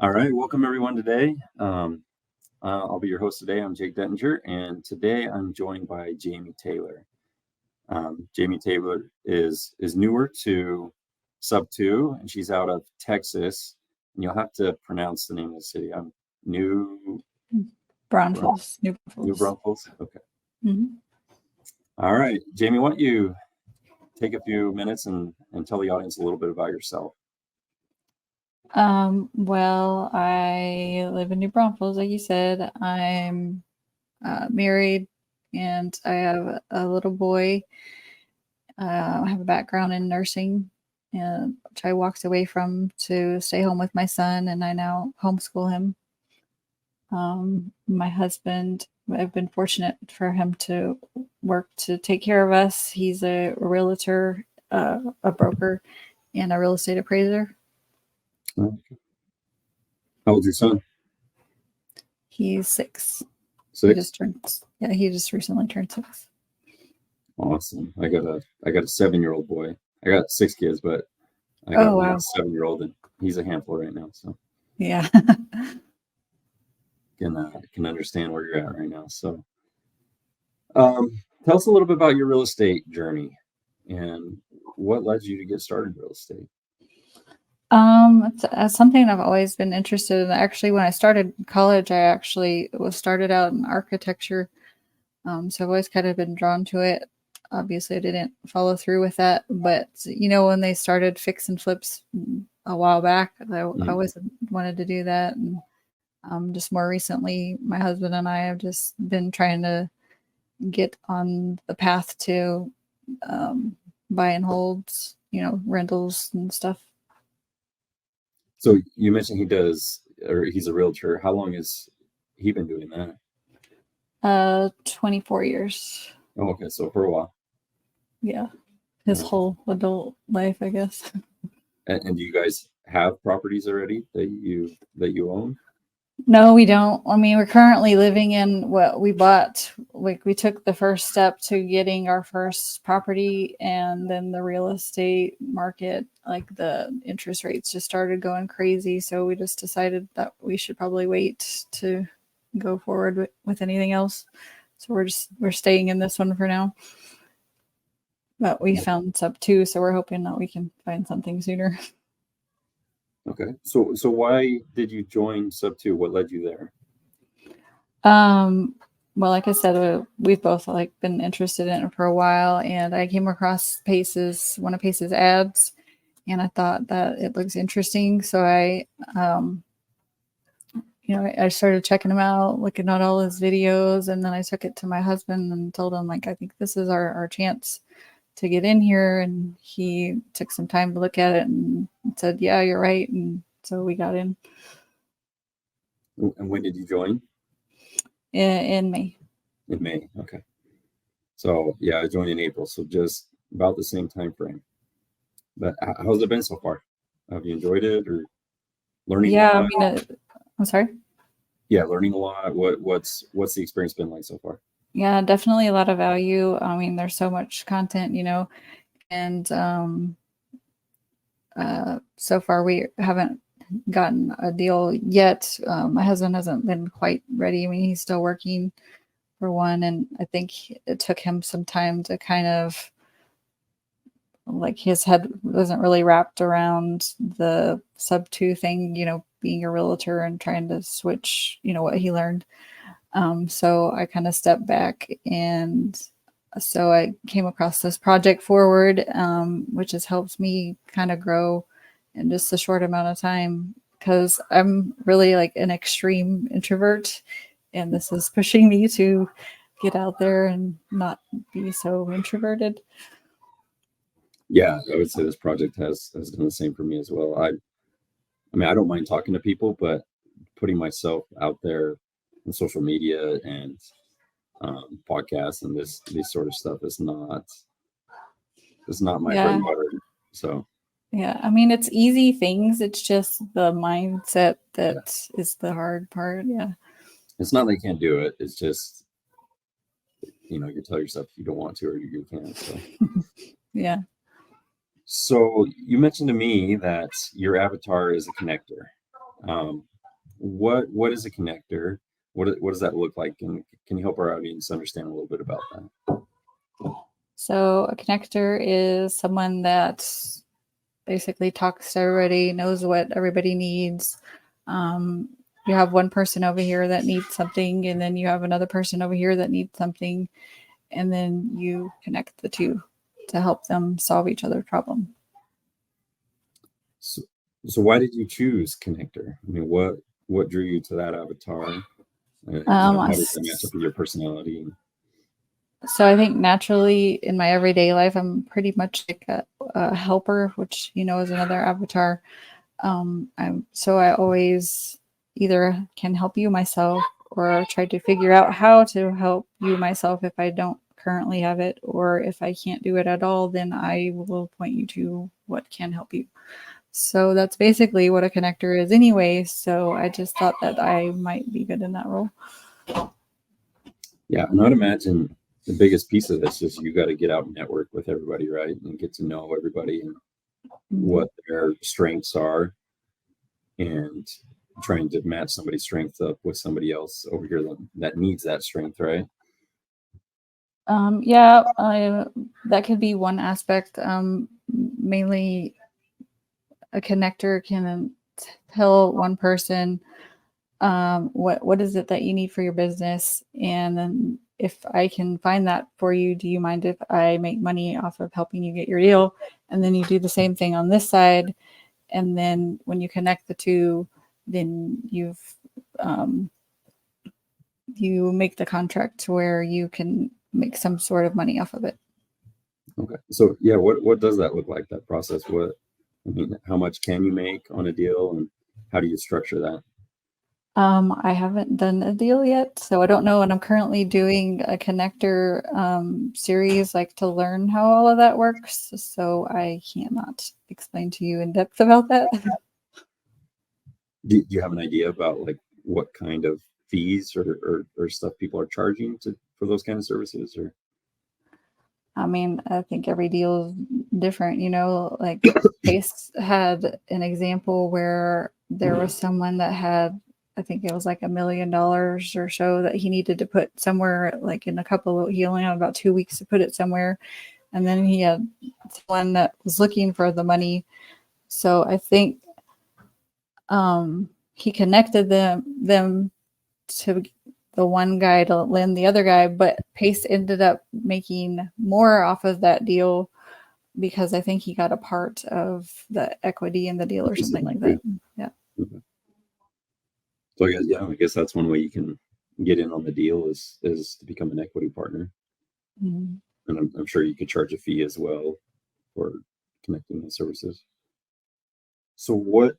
All right, welcome everyone today. I'll be your host today. I'm Jake Dettinger, and today I'm joined by Jami Taylor. Jami Taylor is newer to Subto, and she's out of Texas. And you'll have to pronounce the name of the city. I'm New Braunfels, New New Braunfels. Braunfels. Okay. Mhm. All right, Jami, why don't you take a few minutes and tell the audience a little bit about yourself? Well, I live in New Braunfels, like you said. I'm married and I have a little boy. I have a background in nursing, which I walked away from to stay home with my son, and I now homeschool him. My husband, I've been fortunate for him to work to take care of us. He's a realtor, a broker, and a real estate appraiser. How old's your son? He's 6. He 6. just turned, yeah, he just recently turned 6. Awesome. I got a 7-year-old boy. I got 6 kids, but I got Oh, one wow. 7-year-old, and he's a handful right now. So Yeah. can understand where you're at right now. So, um, tell us a little bit about your real estate journey and what led you to get started in real estate. It's something I've always been interested in. Actually, when I started college, I actually was started out in architecture. So I've always kind of been drawn to it. Obviously, I didn't follow through with that, but when they started fix and flips a while back, I always wanted to do that. And just more recently, my husband and I have just been trying to get on the path to buy and holds, rentals and stuff. So you mentioned he's a realtor. How long has he been doing that? 24 years. Oh, okay. So for a while. Yeah. His whole adult life, I guess. And do you guys have properties already that you own? No, we don't. I mean, we're currently living in what we bought. Like, we took the first step to getting our first property, and then the real estate market, like the interest rates just started going crazy. So we just decided that we should probably wait to go forward with anything else. So we're staying in this one for now. But we found Subto, so we're hoping that we can find something sooner. Okay. So why did you join Subto? What led you there? Well, like I said, we've both been interested in it for a while, and I came across one of Pace's ads, and I thought that it looks interesting. So I started checking him out, looking at all his videos, and then I took it to my husband and told him, I think this is our chance to get in here. And he took some time to look at it and said, yeah, you're right. And so we got in. And when did you join? In May. In May. Okay. So yeah, I joined in April, so just about the same time frame. But how's it been so far? Have you enjoyed it or learning a lot? I mean, I'm sorry. Yeah, learning a lot. What's the experience been like so far? Yeah, definitely a lot of value. I mean, there's so much content, and so far we haven't gotten a deal yet. My husband hasn't been quite ready. I mean, he's still working for one, and I think it took him some time to kind of, his head wasn't really wrapped around the Subto thing, being a realtor and trying to switch, what he learned. So I kind of stepped back, and so I came across this project forward, which has helped me kind of grow in just a short amount of time, because I'm really like an extreme introvert, and this is pushing me to get out there and not be so introverted. Yeah, I would say this project has done the same for me as well. I mean, I don't mind talking to people, but putting myself out there on social media and podcasts and this sort of stuff is not my bread and butter. So yeah, I mean, it's easy things. It's just the mindset that is the hard part. Yeah. It's not that you can't do it. It's just, you tell yourself you don't want to or you can't. So Yeah. So you mentioned to me that your avatar is a connector. what is a connector? What does that look like? And can you help our audience understand a little bit about that? So a connector is someone that basically talks to everybody, knows what everybody needs. Um, you have one person over here that needs something, and then you have another person over here that needs something, and then you connect the two to help them solve each other's problem. So, so why did you choose connector? I mean, what drew you to that avatar? How does that match up with your personality? So I think naturally in my everyday life, I'm pretty much like a helper, which is another avatar. I always either can help you myself or try to figure out how to help you myself if I don't currently have it, or if I can't do it at all, then I will point you to what can help you. So that's basically what a connector is anyway. So I just thought that I might be good in that role. Yeah, and I'd imagine the biggest piece of this is you got to get out and network with everybody, right? And get to know everybody and what their strengths are, and trying to match somebody's strength up with somebody else over here that needs that strength, right? Yeah, that could be one aspect. Mainly, a connector can tell one person what is it that you need for your business, and then if I can find that for you, do you mind if I make money off of helping you get your deal? And then you do the same thing on this side, and then when you connect the two, then um, you make the contract to where you can make some sort of money off of it. Okay. So yeah, what does that look like, that process? I mean, how much can you make on a deal, and how do you structure that? I haven't done a deal yet, so I don't know. And I'm currently doing a connector series, like to learn how all of that works. So I cannot explain to you in depth about that. Do you have an idea about like what kind of fees or stuff people are charging for those kind of services? Or I mean, I think every deal is different, like Pace had an example where there was someone that had, I think it was like $1 million or so that he needed to put somewhere, like he only had about 2 weeks to put it somewhere. And then he had one that was looking for the money. So I think he connected them to the one guy to lend the other guy, but Pace ended up making more off of that deal because I think he got a part of the equity in the deal or something like that. Yeah. okay. So I guess that's one way you can get in on the deal is to become an equity partner, Mm-hmm. and I'm sure you could charge a fee as well for connecting the services. So what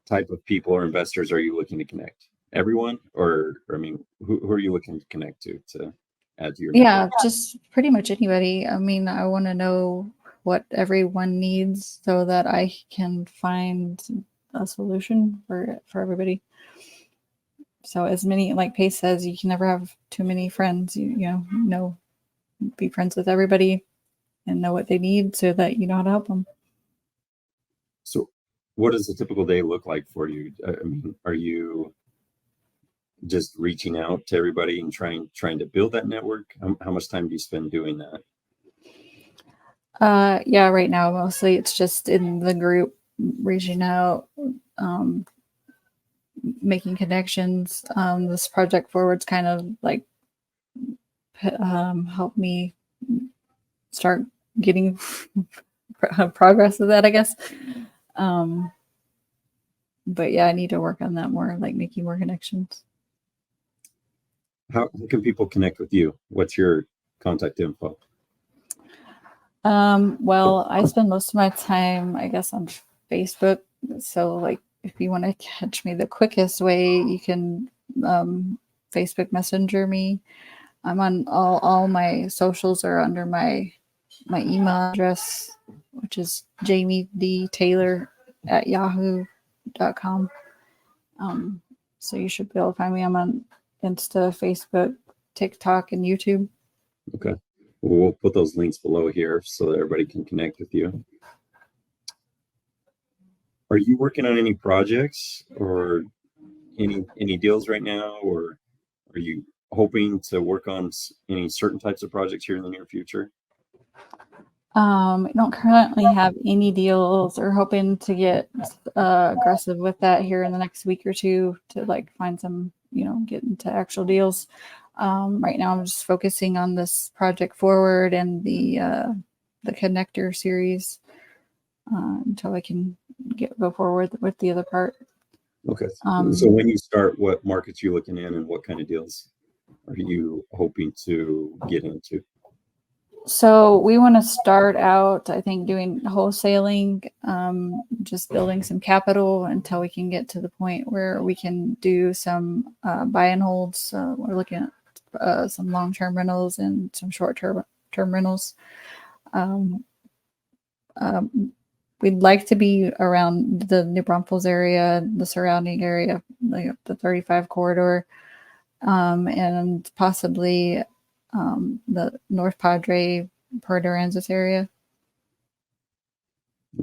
type of people or investors are you looking to connect? Everyone, or I mean, who are you looking to connect to add to your network? Yeah, just pretty much anybody. I mean, I want to know what everyone needs so that I can find a solution for everybody. So as many, like Pace says, you can never have too many friends. Be friends with everybody and know what they need so that you know how to help them. So, what does a typical day look like for you? I mean, are you just reaching out to everybody and trying to build that network? How much time do you spend doing that? Yeah, right now mostly it's just in the group, reaching out, um, making connections. This project forward's kind of like helped me start getting progress with that, I guess. Um, but yeah, I need to work on that more, like making more connections. How can people connect with you? What's your contact info? Well, I spend most of my time, I guess, on Facebook. So, like, if you want to catch me the quickest way, you can Facebook Messenger me. I'm on all my socials are under my email address, which is Jami D Taylor at yahoo.com. So you should be able to find me. I'm on Insta, Facebook, TikTok, and YouTube. Okay. Well, we'll put those links below here so that everybody can connect with you. Are you working on any projects or any deals right now, or are you hoping to work on any certain types of projects here in the near future? I don't currently have any deals, or hoping to get aggressive with that here in the next week or two to like find some, get into actual deals. Right now, I'm just focusing on this project forward and the connector series until I can go forward with the other part. Okay. So when you start, what markets you looking in, and what kind of deals are you hoping to get into? So we want to start out, I think, doing wholesaling, just building some capital until we can get to the point where we can do some buy and holds. We're looking at some long-term rentals and some short-term rentals. We'd like to be around the New Braunfels area, the surrounding area, like the 35 corridor, and possibly the North Padre, Puerto Aransas area.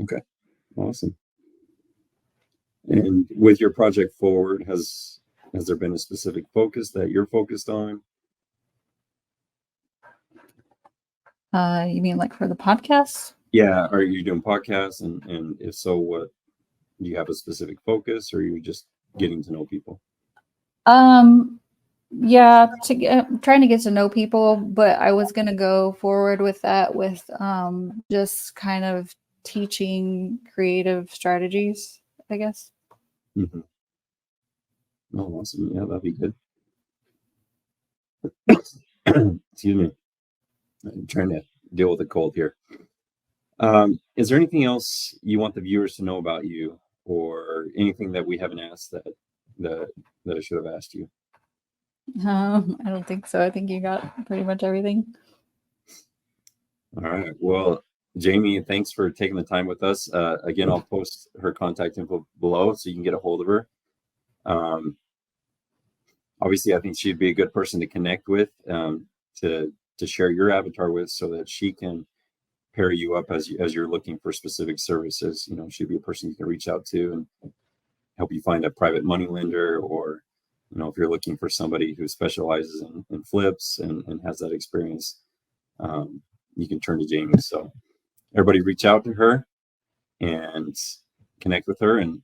Okay, awesome. And with your project forward, has there been a specific focus that you're focused on? You mean like for the podcast? Yeah, are you doing podcasts, and if so, what do you have a specific focus, or are you just getting to know people? Yeah, trying to get to know people, but I was gonna go forward with that with just kind of teaching creative strategies, I guess. Mm-hmm. Oh, awesome. Yeah, that'd be good. Excuse me. I'm trying to deal with a cold here. Is there anything else you want the viewers to know about you, or anything that we haven't asked that I should have asked you? I don't think so. I think you got pretty much everything. All right. Well, Jami, thanks for taking the time with us. Again, I'll post her contact info below so you can get a hold of her. Obviously, I think she'd be a good person to connect with, to share your avatar with, so that she can pair you up as you're looking for specific services. She'd be a person you can reach out to and help you find a private money lender, or if you're looking for somebody who specializes in flips and has that experience, you can turn to Jami. So everybody reach out to her and connect with her, and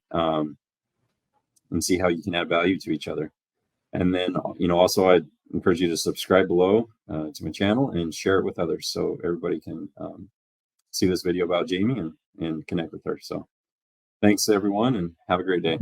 see how you can add value to each other. And then, also I'd encourage you to subscribe below to my channel and share it with others, so everybody can see this video about Jami and connect with her. So thanks everyone, and have a great day.